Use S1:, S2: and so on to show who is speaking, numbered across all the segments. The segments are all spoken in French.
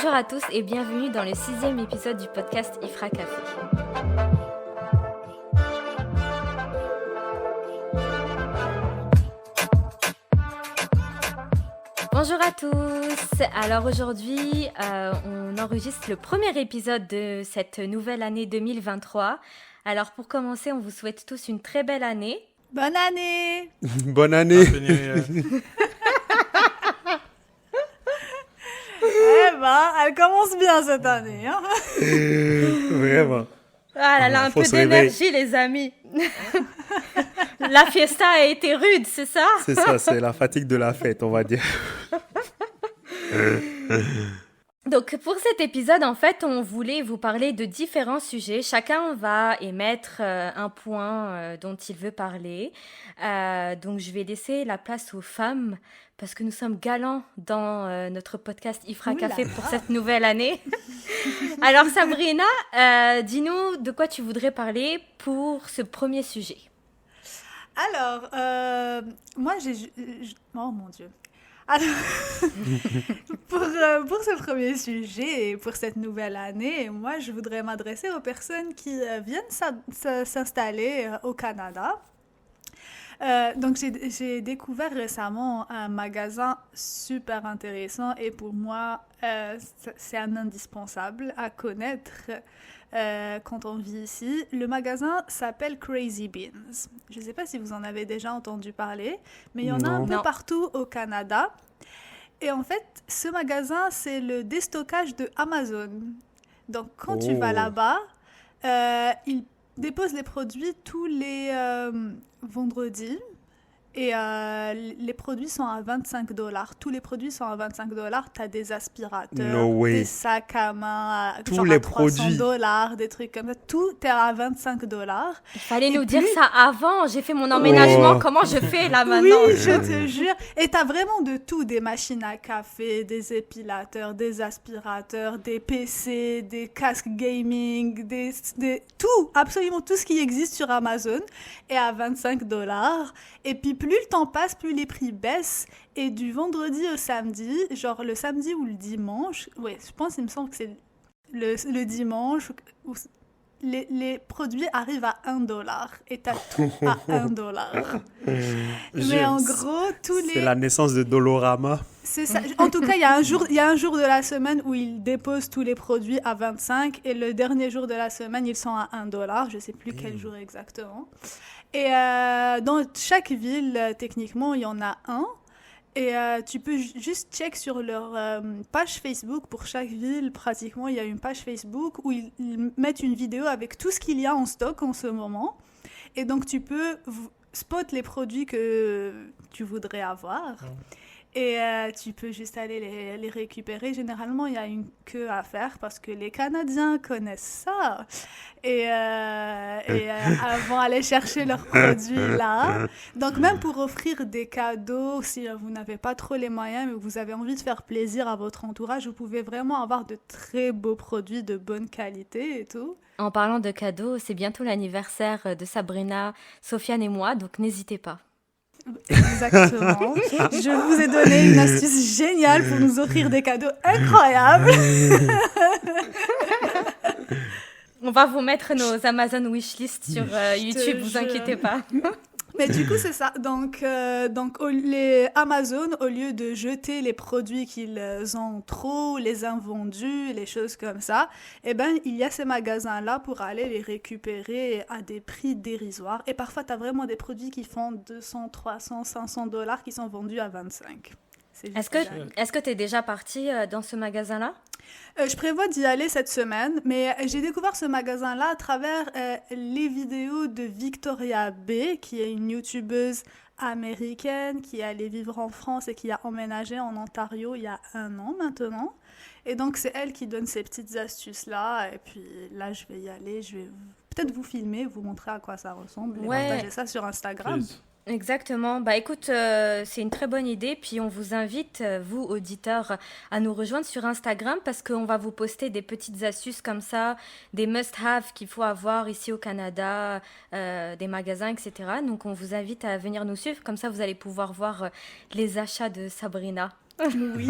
S1: Bonjour à tous et bienvenue dans le 6e épisode du podcast Ifra Café. Bonjour à tous. Alors aujourd'hui, on enregistre le premier épisode de cette nouvelle année 2023. Alors pour commencer, on vous souhaite tous une très belle année.
S2: Bonne année.
S3: Bonne année.
S2: Eh ben, elle commence bien cette année. Hein.
S3: Vraiment.
S1: Ah là là, un peu d'énergie les amis. La fiesta a été rude, c'est ça?
S3: C'est ça, c'est la fatigue de la fête, on va dire.
S1: Donc pour cet épisode, en fait, on voulait vous parler de différents sujets. Chacun va émettre un point dont il veut parler. Donc je vais laisser la place aux femmes parce que nous sommes galants dans notre podcast Ifra Café pour cette nouvelle année. Alors Sabrina, dis-nous de quoi tu voudrais parler pour ce premier sujet.
S2: Alors, moi oh mon Dieu. Alors, pour ce premier sujet et pour cette nouvelle année, moi, je voudrais m'adresser aux personnes qui viennent s'installer au Canada. Donc, j'ai découvert récemment un magasin super intéressant et pour moi, c'est un indispensable à connaître quand on vit ici. Le magasin s'appelle Crazy Beans. Je ne sais pas si vous en avez déjà entendu parler, mais il y en a un peu partout au Canada. Et en fait, ce magasin, c'est le déstockage de Amazon. Donc, quand tu vas là-bas, ils déposent les produits tous les vendredis. Et les produits sont à 25 $. Tous les produits sont à 25 $. Tu as des aspirateurs, des sacs à main à,
S3: tous les
S2: produits. $300, des trucs comme ça. Tout est à 25 $.
S1: Il fallait nous dire ça avant. J'ai fait mon emménagement. Comment je fais là maintenant?
S2: Oui, je te jure. Et tu as vraiment de tout. Des machines à café, des épilateurs, des aspirateurs, des PC, des casques gaming, tout, absolument tout ce qui existe sur Amazon est à 25 $. Et puis plus le temps passe, plus les prix baissent. Et du vendredi au samedi, genre le samedi ou le dimanche, ouais, il me semble que c'est le dimanche, où les produits arrivent à 1 $. Et t'as tout à 1 $. Mais en gros,
S3: C'est la naissance de Dolorama.
S2: C'est ça. En tout cas, il y a un jour de la semaine où ils déposent tous les produits à 25 et le dernier jour de la semaine, ils sont à 1 $. Je ne sais plus quel jour exactement. Et dans chaque ville, techniquement, il y en a un. Et tu peux juste check sur leur page Facebook. Pour chaque ville, pratiquement, il y a une page Facebook où ils mettent une vidéo avec tout ce qu'il y a en stock en ce moment. Et donc, tu peux spot les produits que tu voudrais avoir. Et tu peux juste aller les récupérer. Généralement, il y a une queue à faire parce que les Canadiens connaissent ça. Et vont aller chercher leurs produits là. Donc, même pour offrir des cadeaux, si vous n'avez pas trop les moyens, mais vous avez envie de faire plaisir à votre entourage, vous pouvez vraiment avoir de très beaux produits de bonne qualité et tout.
S1: En parlant de cadeaux, c'est bientôt l'anniversaire de Sabrina, Sofiane et moi, donc n'hésitez pas.
S2: Exactement. Je vous ai donné une astuce géniale pour nous offrir des cadeaux incroyables.
S1: On va vous mettre nos Amazon wishlist sur YouTube, vous inquiétez pas.
S2: Mais du coup, c'est ça. Donc les Amazon, au lieu de jeter les produits qu'ils ont trop, les invendus, les choses comme ça, eh ben, il y a ces magasins-là pour aller les récupérer à des prix dérisoires. Et parfois, tu as vraiment des produits qui font 200, 300, 500 $ qui sont vendus à 25.
S1: Est-ce que tu es déjà partie dans ce magasin-là?
S2: Je prévois d'y aller cette semaine, mais j'ai découvert ce magasin-là à travers les vidéos de Victoria B, qui est une youtubeuse américaine qui est allée vivre en France et qui a emménagé en Ontario il y a 1 an maintenant. Et donc, c'est elle qui donne ces petites astuces-là. Et puis là, je vais y aller. Je vais peut-être vous filmer, vous montrer à quoi ça ressemble et partager ça sur Instagram.
S3: Please.
S1: Exactement. Bah écoute, c'est une très bonne idée. Puis on vous invite, vous auditeurs, à nous rejoindre sur Instagram parce qu'on va vous poster des petites astuces comme ça, des must-have qu'il faut avoir ici au Canada, des magasins, etc. Donc on vous invite à venir nous suivre. Comme ça, vous allez pouvoir voir les achats de Sabrina.
S2: Oui.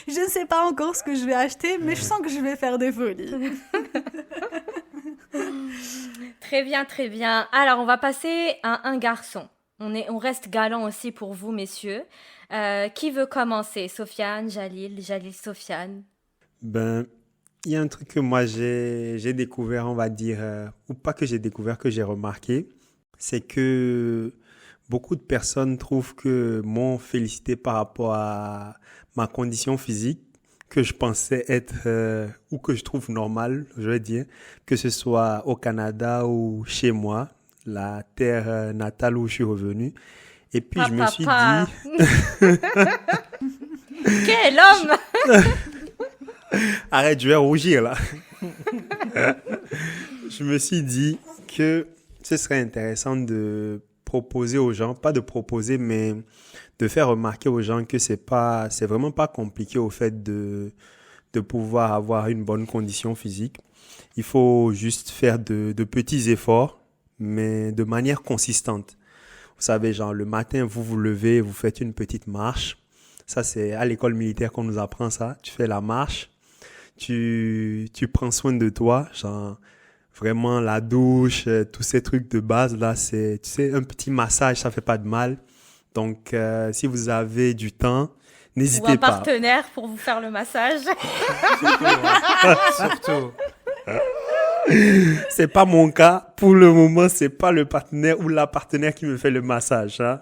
S2: Je ne sais pas encore ce que je vais acheter, mais je sens que je vais faire des folies.
S1: Très bien, très bien. Alors, on va passer à un garçon. On reste galant aussi pour vous, messieurs. Qui veut commencer? Sofiane, Jalil, Sofiane.
S3: Ben, il y a un truc que moi j'ai découvert, on va dire, ou pas que j'ai découvert, que j'ai remarqué, c'est que beaucoup de personnes trouvent que m'ont félicité par rapport à ma condition physique, que je pensais être, ou que je trouve normal, je vais dire, que ce soit au Canada ou chez moi, la terre natale où je suis revenu. Et puis je me suis dit,
S1: Quel homme!
S3: arrête, je vais rougir là. Je me suis dit que ce serait intéressant de proposer aux gens, pas de proposer, mais de faire remarquer aux gens que c'est vraiment pas compliqué au fait de pouvoir avoir une bonne condition physique. Il faut juste faire de petits efforts, mais de manière consistante. Vous savez, genre, le matin, vous vous levez, vous faites une petite marche. Ça, c'est à l'école militaire qu'on nous apprend ça. Tu fais la marche, tu prends soin de toi, genre, vraiment la douche, tous ces trucs de base, là, c'est, tu sais, un petit massage, ça fait pas de mal. Donc, si vous avez du temps,
S1: Ou
S3: n'hésitez
S1: un
S3: pas.
S1: partenaire pour vous faire le massage.
S4: Surtout.
S3: C'est pas mon cas. Pour le moment, c'est pas le partenaire ou la partenaire qui me fait le massage, hein.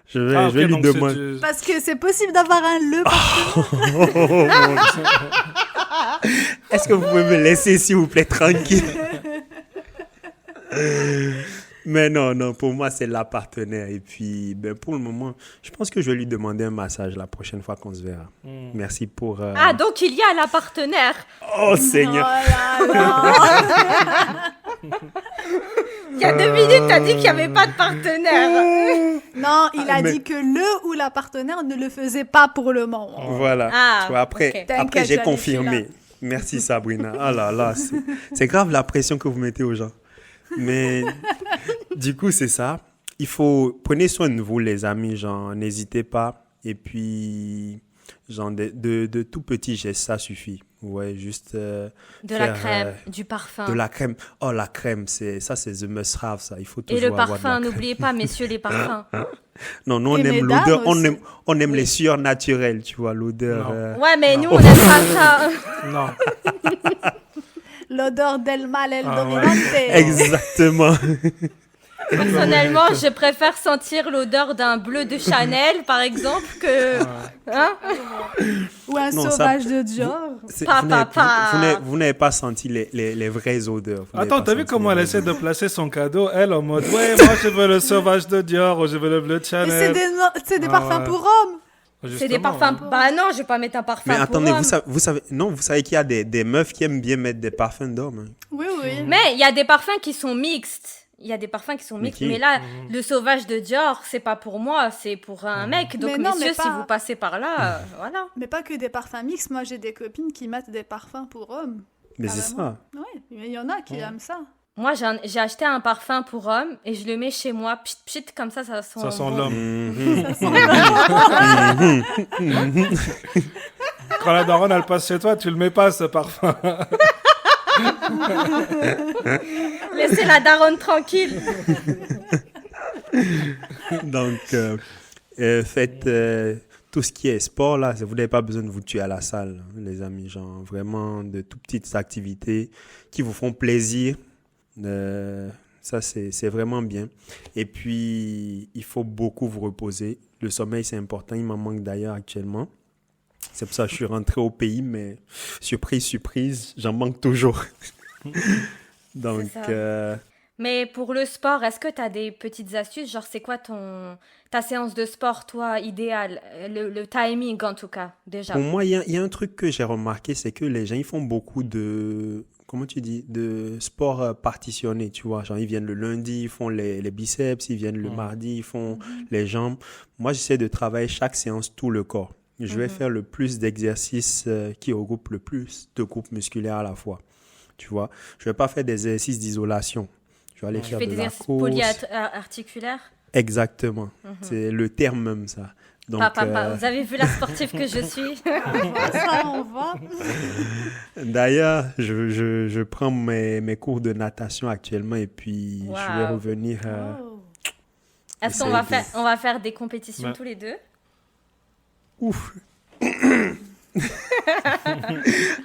S3: Je vais lui demander.
S2: Parce que c'est possible d'avoir un le partenaire.
S3: Oh, mon Dieu. Est-ce que vous pouvez me laisser, s'il vous plaît, tranquille? Mais non, pour moi, c'est la partenaire. Et puis, ben, pour le moment, je pense que je vais lui demander un massage la prochaine fois qu'on se verra. Merci pour...
S1: Ah, donc il y a la partenaire.
S3: Oh, Seigneur.
S2: Oh là là.
S1: Il y a 2 minutes, t'as dit qu'il n'y avait pas de partenaire.
S2: Non, il a
S3: Mais-
S2: dit que le ou la partenaire ne le faisait pas pour le moment.
S3: Voilà.
S1: Ah,
S3: Tu vois, après,
S1: ok.
S3: après
S2: T'inquiète,
S3: j'ai
S2: j'allais
S3: confirmé.
S2: là.
S3: Merci, Sabrina. Ah là là, c'est grave la pression que vous mettez aux gens. Mais du coup, c'est ça. Prenez soin de vous, les amis. Genre, n'hésitez pas. Et puis, genre, de tout petits gestes, ça suffit. Ouais, juste
S1: De la
S3: faire,
S1: crème, du parfum.
S3: de la crème. Oh, la crème, c'est the must-have, ça. Il faut
S1: Et
S3: toujours
S1: le
S3: avoir de la
S1: parfum,
S3: crème.
S1: n'oubliez pas, messieurs, les parfums.
S3: Non, nous, on
S2: Et
S3: aime
S2: mesdames
S3: l'odeur.
S2: aussi.
S3: On aime les sueurs naturelles, tu vois, l'odeur.
S4: Non.
S1: Ouais, mais
S4: Non.
S1: nous, on n'aime pas ça.
S4: Non.
S2: L'odeur del mal el
S4: Ah ouais.
S2: dominante.
S3: Exactement.
S1: Personnellement, je préfère sentir l'odeur d'un bleu de Chanel, par exemple, que... Hein?
S2: Ou un
S3: Non, ça-
S2: sauvage de Dior.
S1: Pa, pa, pa.
S3: Vous n'avez pas senti les vraies odeurs. Vous n'avez
S4: Attends,
S3: pas
S4: t'as vu
S3: senti
S4: comment
S3: les
S4: elle
S3: vraies
S4: essaie de placer son cadeau, elle, en mode, ouais, moi je veux le sauvage de Dior, ou je veux le bleu de
S2: Et
S4: Chanel.
S2: c'est des
S4: Ah
S2: parfums
S4: ouais.
S2: pour hommes.
S1: C'est des parfums... Bah non, je vais pas mettre un parfum
S3: Mais
S1: pour
S3: attendez,
S1: homme.
S3: vous savez qu'il y a des meufs qui aiment bien mettre des parfums d'hommes. Hein.
S2: Oui, oui.
S1: Mais il y a des parfums qui sont mixtes. Il y a des parfums qui sont mixtes.
S3: Ok.
S1: Mais là, le sauvage de Dior, c'est pas pour moi, c'est pour un mec. Donc,
S2: Mais non,
S1: messieurs,
S2: mais
S1: si
S2: pas-
S1: vous passez par là, voilà.
S2: Mais pas que des parfums mixtes. Moi, j'ai des copines qui mettent des parfums pour hommes.
S3: Mais c'est
S2: Carrément.
S3: ça.
S2: Oui, mais il y en a qui aiment ça.
S1: Moi, j'ai acheté un parfum pour homme et je le mets chez moi, pchit, pchit, comme ça sent
S4: Ça sent
S1: bon.
S4: l'homme.
S3: Mhm.
S4: Quand la daronne, elle passe chez toi, tu le mets pas, ce parfum.
S1: Laissez la daronne tranquille.
S3: Donc, faites tout ce qui est sport, là. Vous n'avez pas besoin de vous tuer à la salle, hein, les amis. Genre, vraiment, de toutes petites activités qui vous font plaisir. Ça, c'est vraiment bien. Et puis, il faut beaucoup vous reposer. Le sommeil, c'est important. Il m'en manque d'ailleurs actuellement. C'est pour ça que je suis rentré au pays, mais surprise, surprise, j'en manque toujours. Donc,
S1: C'est ça. Mais pour le sport, est-ce que tu as des petites astuces? Genre, c'est quoi ta séance de sport, toi, idéale? Le timing, en tout cas, déjà.
S3: pour moi, il y a un truc que j'ai remarqué, c'est que les gens, ils font beaucoup de, comment tu dis, de sport partitionné, tu vois. Genre, ils viennent le lundi, ils font les biceps, ils viennent le mardi, ils font les jambes. Moi, j'essaie de travailler chaque séance, tout le corps. Je vais faire le plus d'exercices qui regroupent le plus de groupes musculaires à la fois, tu vois. Je vais pas faire des exercices d'isolation. Je vais aller
S1: Tu
S3: faire
S1: fais
S3: de
S1: des
S3: la
S1: exercices
S3: course.
S1: polyarticulaires?
S3: Exactement. C'est le terme même, ça. Donc,
S1: Vous avez vu la sportive que je suis?
S2: On voit ça, on voit.
S3: d'ailleurs, je prends mes cours de natation actuellement et puis je vais
S1: Waouh.
S3: revenir.
S2: Oh.
S1: Est-ce qu'on on va faire des compétitions
S4: Ouais.
S1: tous les deux?
S3: Ouf.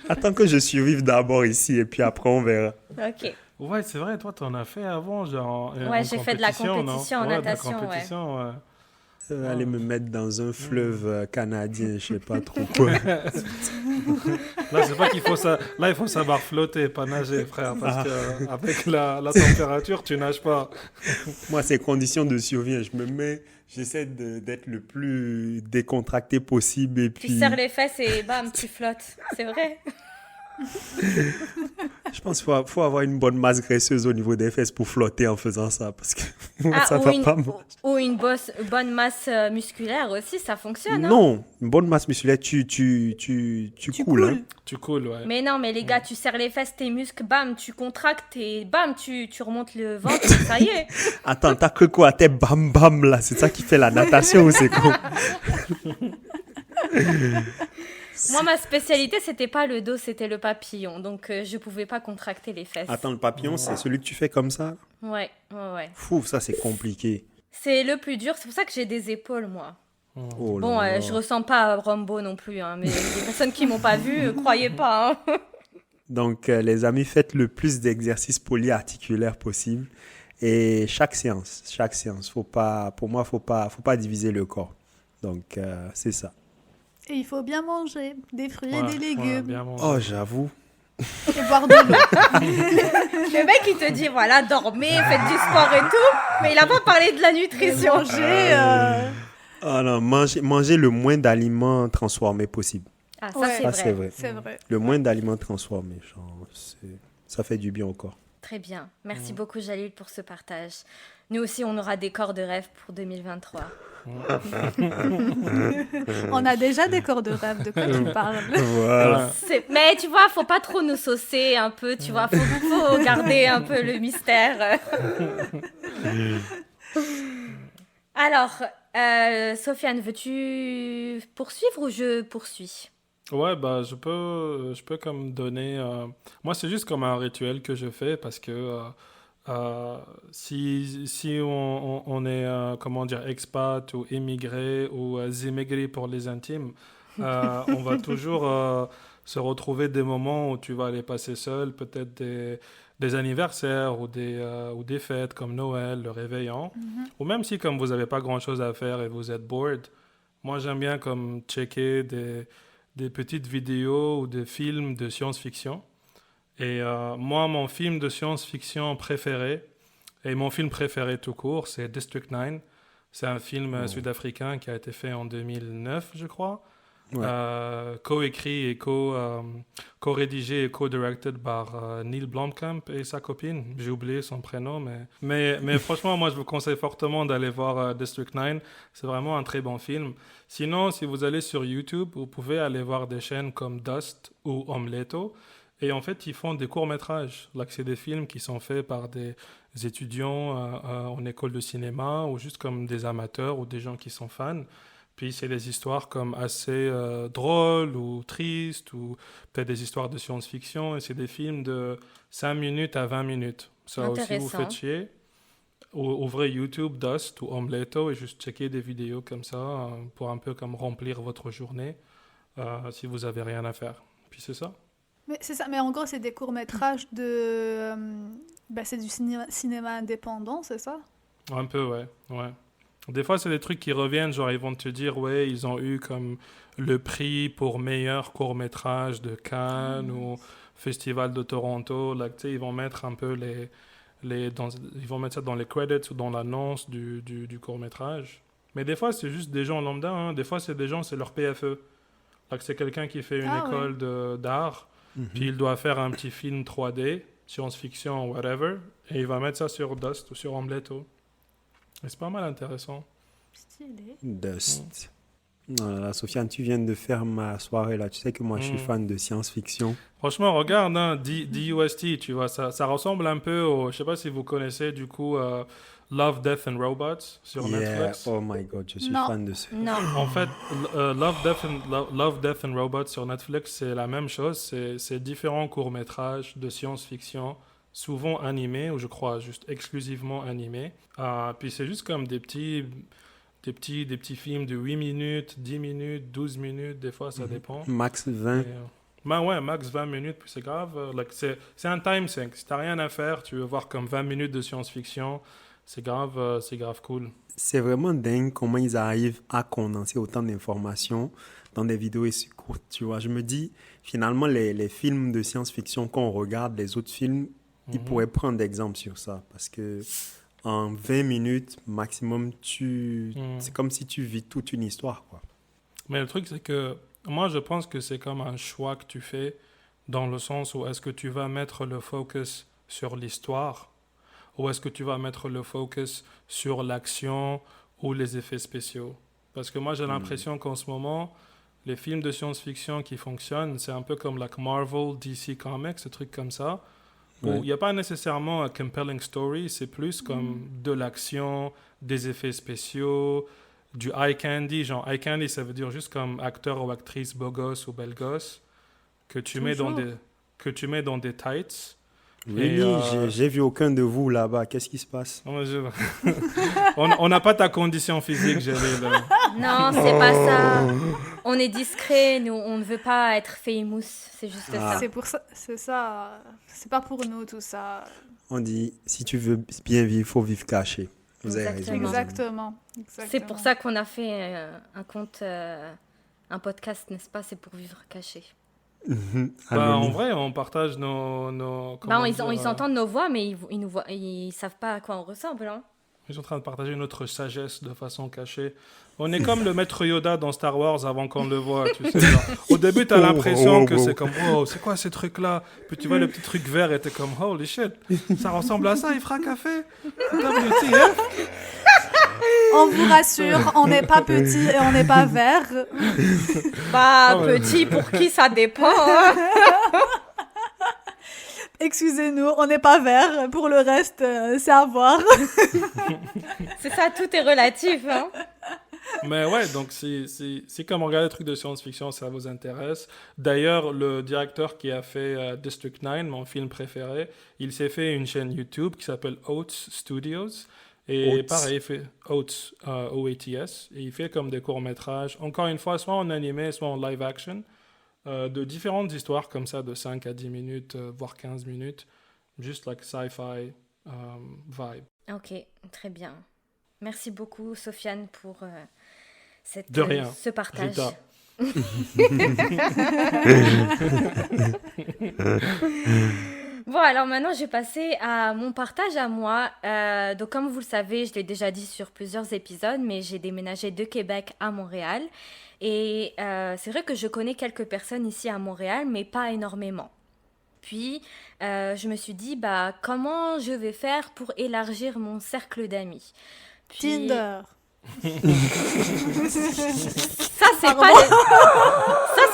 S3: Attends que je survive d'abord ici et puis après on verra.
S1: Ok.
S4: Ouais, c'est vrai, toi, t'en as fait avant, genre.
S1: Ouais, j'ai fait de la
S4: non
S1: compétition en
S4: Ouais, de la
S1: natation, ouais.
S4: compétition, ouais.
S3: Aller me mettre dans un fleuve canadien, je sais pas trop quoi.
S4: Là, c'est pas qu'il faut ça. Là, il faut savoir flotter, pas nager, frère, parce que avec la température, tu nages pas.
S3: Moi, c'est conditions de survie. Je me mets, j'essaie d'être le plus décontracté possible et
S1: Tu
S3: puis
S1: serres les fesses et bam, tu flottes. C'est vrai.
S3: je pense qu'il faut avoir une bonne masse graisseuse au niveau des fesses pour flotter en faisant ça parce que moi, ça va pas marcher.
S1: Ou une bonne masse musculaire aussi, ça fonctionne. Hein.
S3: Non, une bonne masse musculaire, tu coules. Hein.
S4: Tu coules, ouais.
S1: Mais non, mais les gars, tu serres les fesses, tes muscles, bam, tu contractes et bam, tu remontes le ventre, et ça y est.
S3: Attends, t'as cru quoi? T'es bam bam là, c'est ça qui fait la natation ou c'est quoi?
S1: Moi, ma spécialité, c'était pas le dos, c'était le papillon. Donc, je pouvais pas contracter les fesses.
S3: Attends, le papillon, c'est celui que tu fais comme ça?
S1: Ouais.
S3: Fou, ça c'est compliqué.
S1: C'est le plus dur, c'est pour ça que j'ai des épaules, moi.
S3: Oh
S1: Bon,
S3: là là.
S1: je ressemble pas à Rambo non plus, hein, mais les personnes qui m'ont pas vu, croyez pas. Hein.
S3: Donc, les amis, faites le plus d'exercices polyarticulaires possible. Et chaque séance, pour moi, faut pas diviser le corps. Donc, c'est ça.
S2: Et il faut bien manger des fruits et
S4: Ouais,
S2: des
S4: ouais,
S2: légumes.
S4: bien manger.
S3: Oh, j'avoue.
S2: Et boire de l'eau.
S1: Le mec, il te dit, voilà, dormez, faites du sport et tout, mais il a pas parlé de la nutrition.
S2: Manger.
S3: Oh non, manger le moins d'aliments transformés possible.
S1: Ah, ça,
S2: Ouais.
S1: c'est
S3: Ça,
S1: vrai.
S3: c'est vrai.
S2: C'est vrai.
S3: Le moins d'aliments transformés, genre, ça fait du bien au corps.
S1: Très bien. Merci beaucoup, Jalil, pour ce partage. Nous aussi, on aura des corps de rêve pour 2023.
S2: On a déjà des corps de rêve, de quoi tu parles?
S3: Voilà.
S1: Mais tu vois, faut pas trop nous saucer un peu, tu vois. Faut garder un peu le mystère. Alors, Sofiane, veux-tu poursuivre ou je poursuis?
S4: Ouais, bah, je peux comme donner. Moi, c'est juste comme un rituel que je fais parce que si on est, comment dire, expat ou émigré ou zémigré pour les intimes, on va toujours se retrouver des moments où tu vas aller passer seul, peut-être des anniversaires ou des fêtes comme Noël, le réveillon, ou même si comme vous n'avez pas grand-chose à faire et vous êtes bored, moi j'aime bien comme checker des petites vidéos ou des films de science-fiction. Et moi, mon film de science-fiction préféré, et mon film préféré tout court, c'est District 9. C'est un film sud-africain qui a été fait en 2009, je crois.
S3: Ouais.
S4: Co-écrit et co-rédigé et co-directed par Neil Blomkamp et sa copine. J'ai oublié son prénom, mais franchement, moi, je vous conseille fortement d'aller voir District 9. C'est vraiment un très bon film. Sinon, si vous allez sur YouTube, vous pouvez aller voir des chaînes comme Dust ou Omeletto. Et en fait, ils font des courts-métrages. Là, c'est des films qui sont faits par des étudiants en école de cinéma ou juste comme des amateurs ou des gens qui sont fans. Puis, c'est des histoires comme assez drôles ou tristes ou peut-être des histoires de science-fiction. Et c'est des films de 5 minutes à 20 minutes. Ça aussi, vous
S1: Intéressant.
S4: faites chier. Ouvrez YouTube, Dust ou Omeletto et juste checker des vidéos comme ça pour un peu comme remplir votre journée si vous avez rien à faire. Puis c'est ça.
S2: Mais c'est ça, mais en gros, c'est des courts-métrages de. C'est du cinéma indépendant, c'est ça?
S4: Un peu, ouais. Des fois, c'est des trucs qui reviennent, genre ils vont te dire, ouais, ils ont eu comme le prix pour meilleur court-métrage de Cannes ou Festival de Toronto. Là, tu sais, ils vont mettre un peu ils vont mettre ça dans les credits ou dans l'annonce du court-métrage. Mais des fois, c'est juste des gens lambda. Hein. Des fois, c'est des gens, c'est leur PFE. Là, c'est quelqu'un qui fait une école d'art, puis il doit faire un petit film 3D, science-fiction, whatever, et il va mettre ça sur Dust ou sur Omeletto. Et c'est pas mal intéressant.
S2: Stylé.
S3: Dust. Oh là là, Sofiane, tu viens de faire ma soirée là. Tu sais que moi, je suis fan de science-fiction.
S4: Franchement, regarde, hein, DUST, tu vois, ça ressemble un peu au... Je sais pas si vous connaissez, du coup, Love, Death and Robots sur
S3: Yeah,
S4: Netflix.
S3: oh my God, je suis
S2: Non.
S3: fan de ce.
S1: Non.
S4: En fait, Love, Death and Robots sur Netflix, c'est la même chose. C'est différents courts-métrages de science-fiction, souvent animés, ou je crois juste exclusivement animés. Puis c'est juste comme des petits films de 8 minutes, 10 minutes, 12 minutes, des fois, ça dépend.
S3: Max 20.
S4: Ben ouais, max 20 minutes, puis c'est grave. C'est un time sink. Si t'as rien à faire, tu veux voir comme 20 minutes de science-fiction, c'est grave cool.
S3: C'est vraiment dingue comment ils arrivent à condenser autant d'informations dans des vidéos aussi courtes, tu vois. Je me dis, finalement, les films de science-fiction qu'on regarde, les autres films, ils pourraient prendre d'exemple sur ça. Parce que en 20 minutes maximum, c'est comme si tu vis toute une histoire, quoi.
S4: Mais le truc, c'est que moi, je pense que c'est comme un choix que tu fais dans le sens où est-ce que tu vas mettre le focus sur l'histoire ou est-ce que tu vas mettre le focus sur l'action ou les effets spéciaux. Parce que moi, j'ai l'impression qu'en ce moment, les films de science-fiction qui fonctionnent, c'est un peu comme like Marvel, DC Comics, ce truc comme ça, où il n'y a pas nécessairement un compelling story, c'est plus comme de l'action, des effets spéciaux, du eye candy. Genre, eye candy, ça veut dire juste comme acteur ou actrice beau gosse ou belle gosse que tu mets dans des tights.
S3: Oui, j'ai vu aucun de vous là-bas. Qu'est-ce qui se passe?
S4: On n'a pas ta condition physique, Gélil.
S1: Non, c'est pas ça. On est discret, nous, on ne veut pas être famous, c'est juste ça.
S2: C'est pour ça, c'est ça. C'est pas pour nous tout ça.
S3: On dit, si tu veux bien vivre, il faut vivre caché. Vous avez raison.
S2: Exactement.
S1: C'est pour ça qu'on a fait un compte, un podcast, n'est-ce pas? C'est pour vivre caché.
S4: En vrai, on partage nos
S1: Ils entendent nos voix, mais ils savent pas à quoi on ressemble. Hein.
S4: Ils sont en train de partager notre sagesse de façon cachée. On est comme le maître Yoda dans Star Wars avant qu'on le voit, tu sais. Genre. Au début, tu as l'impression que c'est comme « Wow, c'est quoi ces trucs-là ?» Puis tu vois le petit truc vert et tu es comme « Holy shit, ça ressemble à ça, il fera café. » WTF.
S2: On vous rassure, on n'est pas petit et on n'est pas vert.
S1: Petit, pour qui ça dépend. Hein.
S2: Excusez-nous, on n'est pas vert. Pour le reste, c'est à voir.
S1: C'est ça, tout est relatif. Hein.
S4: Mais ouais, donc si comme on regarde les trucs de science-fiction, ça vous intéresse. D'ailleurs, le directeur qui a fait District 9, mon film préféré, il s'est fait une chaîne YouTube qui s'appelle Oats Studios. Et pareil, il fait Oats, O-A-T-S, et il fait comme des courts-métrages, encore une fois, soit en animé, soit en live-action, de différentes histoires comme ça, de 5 à 10 minutes, voire 15 minutes, juste like sci-fi vibe.
S1: Ok, très bien. Merci beaucoup, Sofiane, pour
S4: de rien.
S1: Ce partage.
S4: Rita.
S1: Bon, alors maintenant, je vais passer à mon partage à moi. Donc, comme vous le savez, je l'ai déjà dit sur plusieurs épisodes, mais j'ai déménagé de Québec à Montréal. Et c'est vrai que je connais quelques personnes ici à Montréal, mais pas énormément. Puis, je me suis dit, comment je vais faire pour élargir mon cercle d'amis?
S2: Tinder.
S1: Ça, c'est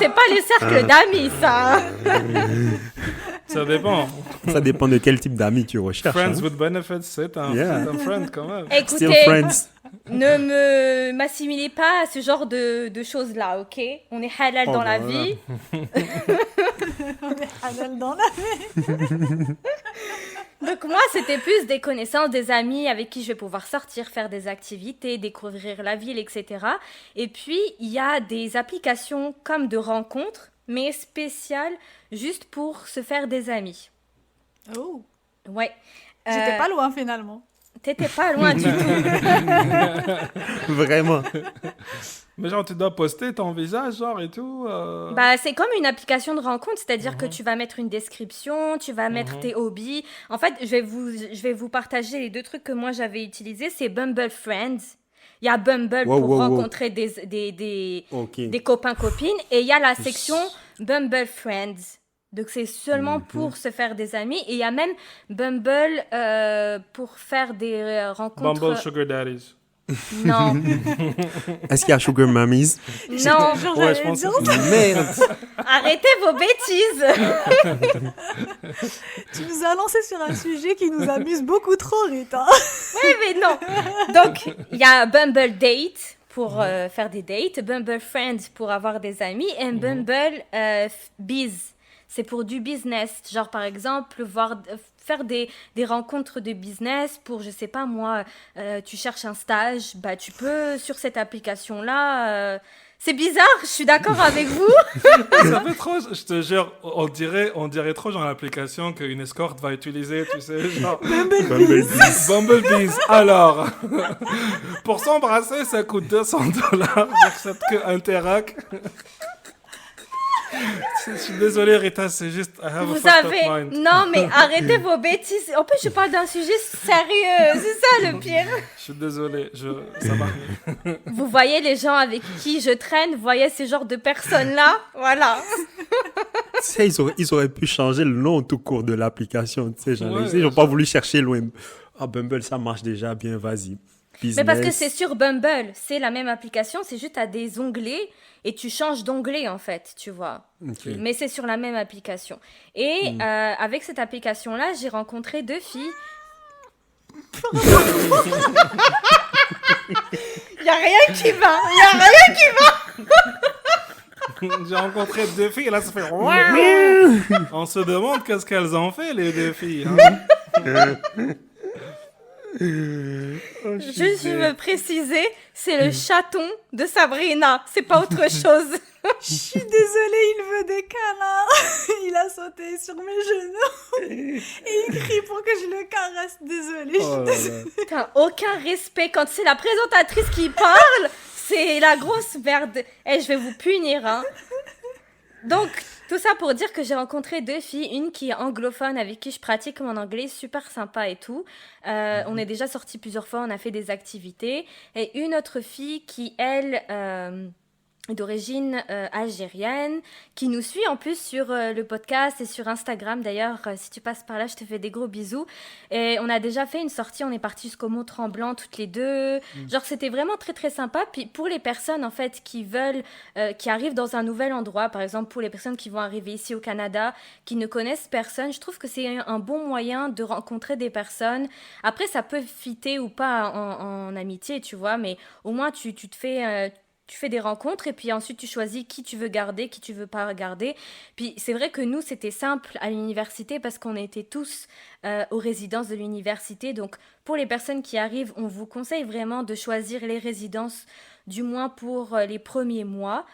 S1: pas les cercles d'amis, ça.
S4: Ça dépend.
S3: Ça dépend de quel type d'amis tu recherches.
S4: Friends with benefits, c'est un friend quand même.
S1: Écoutez,
S3: Still friends.
S1: ne m'assimilez pas à ce genre de choses-là, ok? On est halal dans la vie.
S2: On est halal dans la vie.
S1: Donc moi, c'était plus des connaissances, des amis avec qui je vais pouvoir sortir, faire des activités, découvrir la ville, etc. Et puis, il y a des applications comme de rencontres, mais spéciales, juste pour se faire des amis.
S2: Oh.
S1: Ouais.
S2: J'étais pas loin, finalement.
S1: T'étais pas loin du tout.
S3: Vraiment.
S4: Mais genre, tu dois poster ton visage, genre, et tout.
S1: C'est comme une application de rencontre, c'est-à-dire que tu vas mettre une description, tu vas mettre tes hobbies. En fait, je vais vous partager les deux trucs que moi j'avais utilisés. C'est Bumble Friends. Il y a Bumble pour rencontrer des copains-copines. Et il y a la section Bumble Friends. Donc, c'est seulement pour se faire des amis. Et il y a même Bumble pour faire des rencontres...
S4: Bumble Sugar Daddies.
S1: Non,
S3: Est-ce qu'il y a Sugar Mummies?
S1: non,
S2: Genre,
S4: Ouais,
S2: j'allais
S4: je pense
S2: dire,
S4: que
S3: Merde.
S1: arrêtez vos bêtises.
S2: tu nous as lancé sur un sujet qui nous amuse beaucoup trop, Rita.
S1: Oui, mais non. Donc, il y a Bumble Date pour faire des dates, Bumble Friends pour avoir des amis, et Bumble Biz. C'est pour du business. Genre, par exemple, faire des rencontres de business pour, je sais pas moi, tu cherches un stage, bah tu peux sur cette application-là. C'est bizarre, je suis d'accord avec vous.
S4: Ça fait trop, je te jure, on dirait trop genre l'application qu'une escorte va utiliser, tu sais, genre Bumblebees. Alors, pour s'embrasser, ça coûte $200, j'accepte que Interac. Je suis désolé, Rita, c'est juste, I have a
S1: Vous
S4: fucked up
S1: savez,
S4: mind.
S1: non mais arrêtez vos bêtises. En plus, je parle d'un sujet sérieux, c'est ça le pire.
S4: Je suis désolé, ça marche.
S1: Vous voyez les gens avec qui je traîne, vous voyez ces genres de personnes-là, voilà.
S3: Tu sais, ils auraient pu changer le nom tout court de l'application. Tu sais, genre,
S4: Ouais,
S3: ils n'ont pas voulu chercher loin. Ah, Bumble, ça marche déjà bien, vas-y.
S1: Mais parce que
S3: Business.
S1: c'est sur Bumble, c'est la même application, c'est juste à des onglets et tu changes d'onglet en fait, tu vois.
S3: Ok.
S1: Mais c'est sur la même application. Et avec cette application-là, j'ai rencontré 2 filles. Il y a rien qui va, il y a rien qui
S4: J'ai rencontré 2 filles, et là, ça fait... On se demande qu'est-ce qu'elles ont fait, les 2 filles. Hein.
S1: Juste, je veux préciser, c'est le chaton de Sabrina, c'est pas autre chose.
S2: Je suis désolée, il veut des câlins. Il a sauté sur mes genoux et il crie pour que je le caresse. Désolée, je suis
S3: Oh là
S2: désolée.
S3: là.
S1: Putain, aucun respect. Quand c'est la présentatrice qui parle, c'est la grosse merde. Eh, je vais vous punir, hein. Donc, tout ça pour dire que j'ai rencontré 2 filles. Une qui est anglophone, avec qui je pratique mon anglais, super sympa et tout. On est déjà sortis plusieurs fois, on a fait des activités. Et une autre fille qui, elle... d'origine algérienne, qui nous suit en plus sur le podcast et sur Instagram. D'ailleurs, si tu passes par là, je te fais des gros bisous. Et on a déjà fait une sortie, on est partis jusqu'au Mont-Tremblant toutes les deux. Genre, c'était vraiment très, très sympa. Puis pour les personnes, en fait, qui veulent, qui arrivent dans un nouvel endroit, par exemple, pour les personnes qui vont arriver ici au Canada, qui ne connaissent personne, je trouve que c'est un bon moyen de rencontrer des personnes. Après, ça peut fitter ou pas en amitié, tu vois, mais au moins, tu te fais... tu fais des rencontres et puis ensuite tu choisis qui tu veux garder, qui tu veux pas garder. Puis c'est vrai que nous, c'était simple à l'université parce qu'on était tous aux résidences de l'université. Donc pour les personnes qui arrivent, on vous conseille vraiment de choisir les résidences, du moins pour les premiers mois,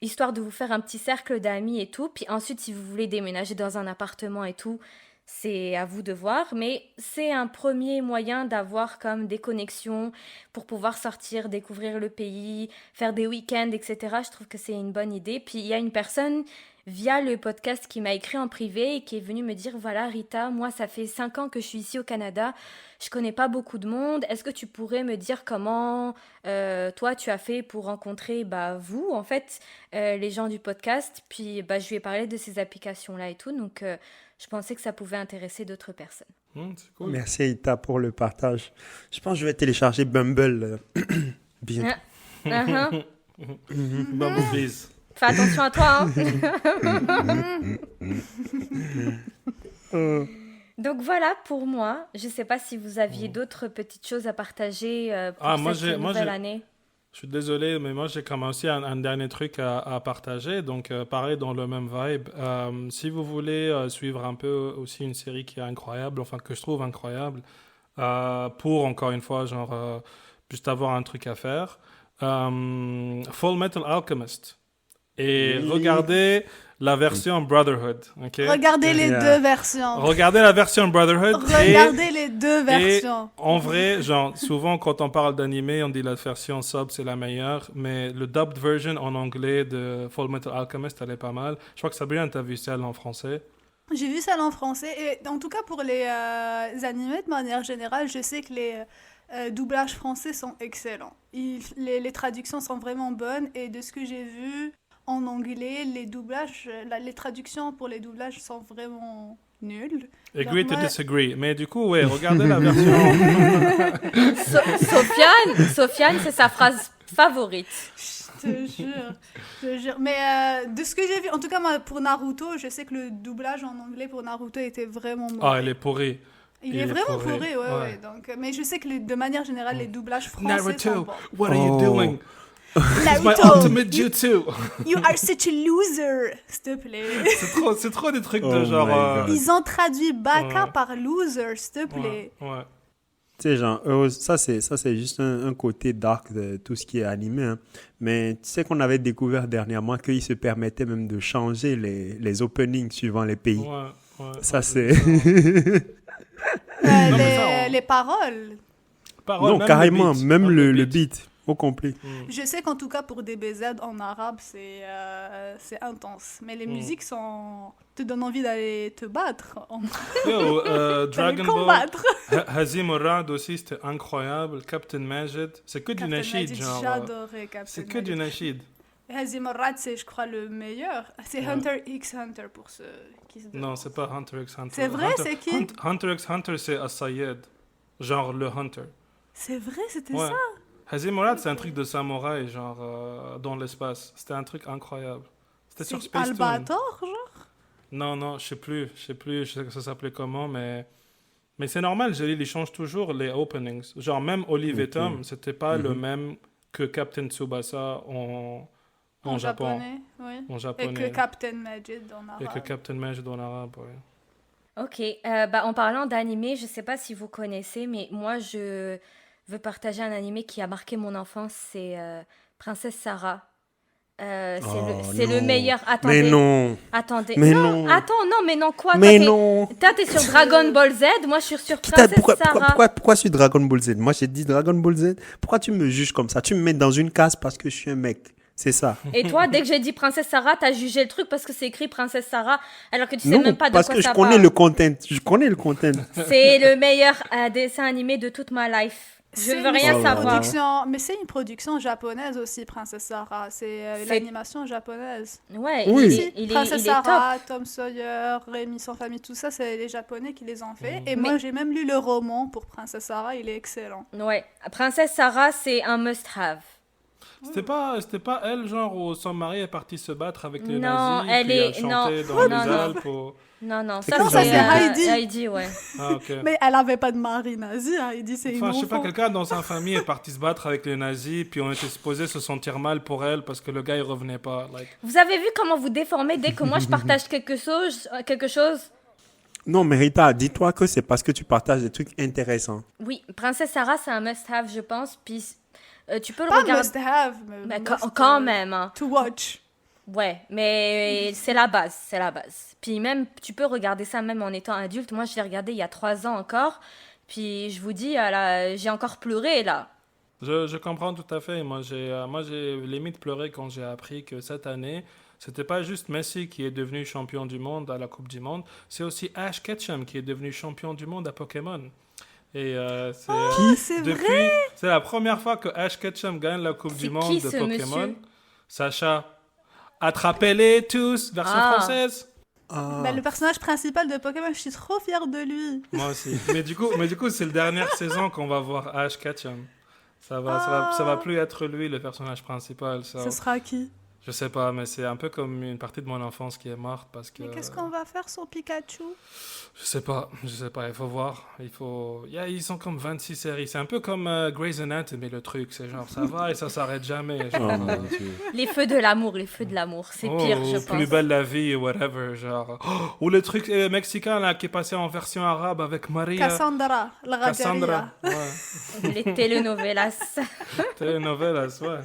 S1: histoire de vous faire un petit cercle d'amis et tout. Puis ensuite, si vous voulez déménager dans un appartement et tout, c'est à vous de voir, mais c'est un premier moyen d'avoir comme des connexions pour pouvoir sortir, découvrir le pays, faire des week-ends, etc. Je trouve que c'est une bonne idée. Puis il y a une personne via le podcast qui m'a écrit en privé et qui est venue me dire, voilà Rita, moi ça fait 5 ans que je suis ici au Canada, je connais pas beaucoup de monde, est-ce que tu pourrais me dire comment toi tu as fait pour rencontrer vous en fait, les gens du podcast. Puis je lui ai parlé de ces applications-là et tout, donc... je pensais que ça pouvait intéresser d'autres personnes.
S4: C'est cool.
S3: Merci Aïta pour le partage. Je pense que je vais télécharger Bumble bien.
S4: Bumblebees.
S1: Fais attention à toi, hein. Donc voilà pour moi. Je ne sais pas si vous aviez d'autres petites choses à partager pour cette nouvelle année.
S4: Je suis désolé, mais moi j'ai quand même aussi un dernier truc à partager. Donc pareil, dans le même vibe. Si vous voulez suivre un peu aussi une série qui est incroyable, enfin que je trouve incroyable, pour encore une fois, genre juste avoir un truc à faire, Full Metal Alchemist. Et regardez la version Brotherhood. Okay?
S2: Regardez les deux versions.
S4: Regardez la version Brotherhood.
S2: Regardez les deux versions.
S4: Et en vrai, genre, souvent quand on parle d'anime, on dit la version sub c'est la meilleure, mais le dubbed version en anglais de Full Metal Alchemist, elle est pas mal. Je crois que Sabrina, t'as vu celle en français.
S2: J'ai vu celle en français et en tout cas pour les animés de manière générale, je sais que les doublages français sont excellents. Les traductions sont vraiment bonnes et de ce que j'ai vu en anglais, les doublages, les traductions pour les doublages sont vraiment nul.
S4: Agree
S2: Donc,
S4: to
S2: moi-
S4: disagree. Mais du coup, ouais, regardez la version.
S1: Sofiane, c'est sa phrase favorite.
S2: Je te jure. Mais de ce que j'ai vu, en tout cas, moi, pour Naruto, je sais que le doublage en anglais pour Naruto était vraiment mauvais.
S4: Ah, elle est pourrie.
S2: Il est vraiment pourri, ouais.
S4: Ouais.
S2: Donc, mais je sais que de manière générale, les doublages français sont
S4: Naruto,
S2: bons.
S4: what are you doing? It's my
S2: Naruto,
S4: ultimate jutsu.
S2: you are such a loser, s'il te plaît.
S4: C'est trop des trucs
S3: Oh
S4: de
S3: my
S4: genre.
S3: God.
S2: Ils ont traduit Baka
S4: Ouais.
S2: par loser, s'il te plaît.
S4: Ouais.
S3: Tu sais, genre, ça c'est juste un côté dark de tout ce qui est animé. Hein. Mais tu sais qu'on avait découvert dernièrement qu'ils se permettaient même de changer les openings suivant les pays.
S4: Ouais.
S3: Ça,
S4: Ouais,
S3: c'est...
S4: Non, mais ça, on-
S2: Les paroles.
S4: Paroles,
S3: non,
S4: même
S3: carrément,
S4: le beat,
S3: même le beat au complet.
S2: Je sais qu'en tout cas, pour DBZ en arabe, c'est intense. Mais les musiques te donnent envie d'aller te battre.
S4: Yo,
S2: D'aller
S4: Dragon Ball,
S2: combattre.
S4: Hazim Orad aussi, c'était incroyable. Captain Majid, c'est que du
S2: Captain
S4: nashid,
S2: Majid,
S4: genre.
S2: J'adorais Captain
S4: C'est que du
S2: Majid.
S4: nashid.
S2: Hazim Orad, c'est, je crois, le meilleur. C'est
S4: Ouais.
S2: Hunter x Hunter pour ceux qui se
S4: Non,
S2: demandent.
S4: c'est pas Hunter x Hunter.
S2: C'est vrai,
S4: Hunter-
S2: c'est qui
S4: Hunter x Hunter, c'est Asayed. Genre le Hunter.
S2: C'est vrai, c'était
S4: Ouais.
S2: ça.
S4: Hazim Orad, c'est un truc de samouraï, genre dans l'espace. C'était un truc incroyable. C'était sur
S2: C'est
S4: Space Toon.
S2: Albator, genre
S4: Non, je sais plus, je sais que ça s'appelait comment, mais c'est normal, ils changent toujours les openings. Genre même Olive et Tom, c'était pas le même que Captain Tsubasa en Japon,
S2: japonais, oui.
S4: en
S2: Et
S4: japonais,
S2: que Captain Majid en arabe.
S4: et que Captain Majid en arabe. Ouais.
S1: Ok, en parlant d'animé, je sais pas si vous connaissez, mais moi je veux partager un animé qui a marqué mon enfance, c'est Princesse Sarah. C'est le
S3: non.
S1: meilleur. Attendez.
S3: Mais non.
S1: Attendez.
S3: Mais
S1: non,
S3: non.
S1: attends, non, mais non, quoi?
S3: Mais
S1: Toi,
S3: non.
S1: t'es sur Dragon Ball Z, moi je suis sur
S3: Qui t'a-
S1: Princesse Sarah.
S3: pourquoi sur Dragon Ball Z? Moi, j'ai dit Dragon Ball Z. Pourquoi tu me juges comme ça? Tu me mets dans une case parce que je suis un mec. C'est ça.
S1: Et toi, dès que j'ai dit Princesse Sarah, t'as jugé le truc parce que c'est écrit Princesse Sarah, alors que tu sais
S3: Non,
S1: même pas de
S3: parce
S1: quoi
S3: que je
S1: ça
S3: connais
S1: parle.
S3: le content. Je connais le content.
S1: C'est le meilleur dessin animé de toute ma life. Je veux rien
S3: une
S1: savoir.
S2: Mais c'est une production japonaise aussi, Princesse Sarah. C'est
S1: C'est-
S2: l'animation japonaise.
S1: Ouais,
S3: Oui.
S1: il
S2: Princesse
S1: est top.
S2: Sarah, Tom Sawyer, Rémi sans famille, tout ça, c'est les Japonais qui les ont fait. Et moi, j'ai même lu le roman pour Princesse Sarah, il est excellent.
S1: Ouais, Princesse Sarah, c'est un must-have.
S4: C'était pas elle, genre, où son mari est parti se battre avec les
S1: Non,
S4: nazis,
S1: elle
S4: puis
S1: est-
S4: elle chantait
S1: non.
S4: dans
S1: Non,
S4: les
S1: non.
S4: Alpes.
S1: Non,
S3: C'est
S1: ça
S3: quoi
S2: ça,
S1: c'est
S2: c'est Heidi.
S1: Heidi, ouais.
S4: Ah, ok.
S2: Mais elle avait pas de mari nazi, Heidi, c'est une
S4: Enfin, je sais pas,
S2: enfant.
S4: quelqu'un dans sa famille est parti se battre avec les nazis, puis on était supposé se sentir mal pour elle parce que le gars il revenait pas. Like,
S1: Vous avez vu comment vous déformez dès que moi je partage quelque chose?
S3: Non, mais Rita, dis-toi que c'est parce que tu partages des trucs intéressants.
S1: Oui, Princesse Sarah, c'est un must-have, je pense. Puis tu peux le
S2: Pas
S1: regarder.
S2: must-have,
S1: Mais
S2: mais must,
S1: quand même, hein.
S2: To watch.
S1: Ouais, mais c'est la base. Puis même, tu peux regarder ça même en étant adulte. Moi, je l'ai regardé il y a 3 ans encore. Puis je vous dis, là, j'ai encore pleuré, là.
S4: je comprends tout à fait. Moi, j'ai limite pleuré quand j'ai appris que cette année, c'était pas juste Messi qui est devenu champion du monde à la Coupe du Monde, c'est aussi Ash Ketchum qui est devenu champion du monde à Pokémon. Et
S2: C'est
S4: depuis, c'est la première fois que Ash Ketchum gagne la Coupe du
S1: C'est
S4: monde
S1: qui,
S4: de
S1: ce
S4: Pokémon.
S1: monsieur?
S4: Sacha, attrapez-les tous, version
S1: Ah.
S4: française.
S2: Bah, le personnage principal de Pokémon, je suis trop fière de lui.
S4: Moi aussi. Mais du coup, c'est la dernière saison qu'on va voir Ash Ketchum. Ça va plus être lui le personnage principal.
S2: Ce sera qui?
S4: Je sais pas, mais c'est un peu comme une partie de mon enfance qui est morte parce que.
S2: Mais qu'est-ce qu'on va faire sans Pikachu?
S4: Je sais pas, il faut voir. Ils sont comme 26 séries. C'est un peu comme Grey's Anatomy, le truc. C'est genre, ça va et ça s'arrête jamais. Genre,
S3: Oh mon Dieu.
S1: Les feux de l'amour. C'est pire, je pense.
S4: Plus belle la vie, whatever. Genre. Ou le truc mexicain là qui est passé en version arabe avec Maria.
S2: Cassandra, la
S4: Cassandra.
S2: Rajaria.
S4: Ouais.
S1: Les telenovelas.
S4: Telenovelas, ouais.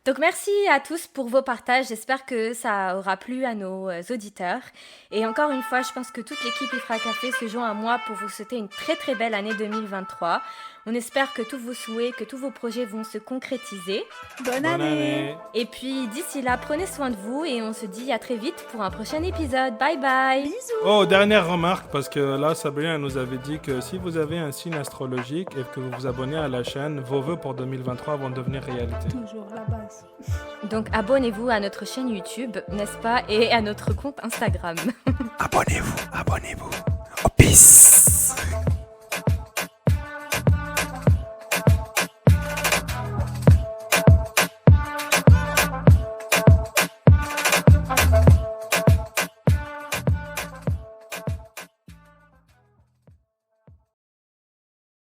S1: Donc merci à tous pour vos partages, j'espère que ça aura plu à nos auditeurs. Et encore une fois, je pense que toute l'équipe Ifra Café se joint à moi pour vous souhaiter une très très belle année 2023. On espère que tous vos souhaits, que tous vos projets vont se concrétiser.
S2: Bonne
S4: Bonne année.
S1: Et puis d'ici là, prenez soin de vous et on se dit à très vite pour un prochain épisode. Bye bye.
S4: Oh, dernière remarque, parce que là, Sabrina nous avait dit que si vous avez un signe astrologique et que vous vous abonnez à la chaîne, vos vœux pour 2023 vont devenir réalité.
S2: Toujours la base.
S1: Donc abonnez-vous à notre chaîne YouTube, n'est-ce pas, et à notre compte Instagram.
S3: Abonnez-vous. Oh, peace.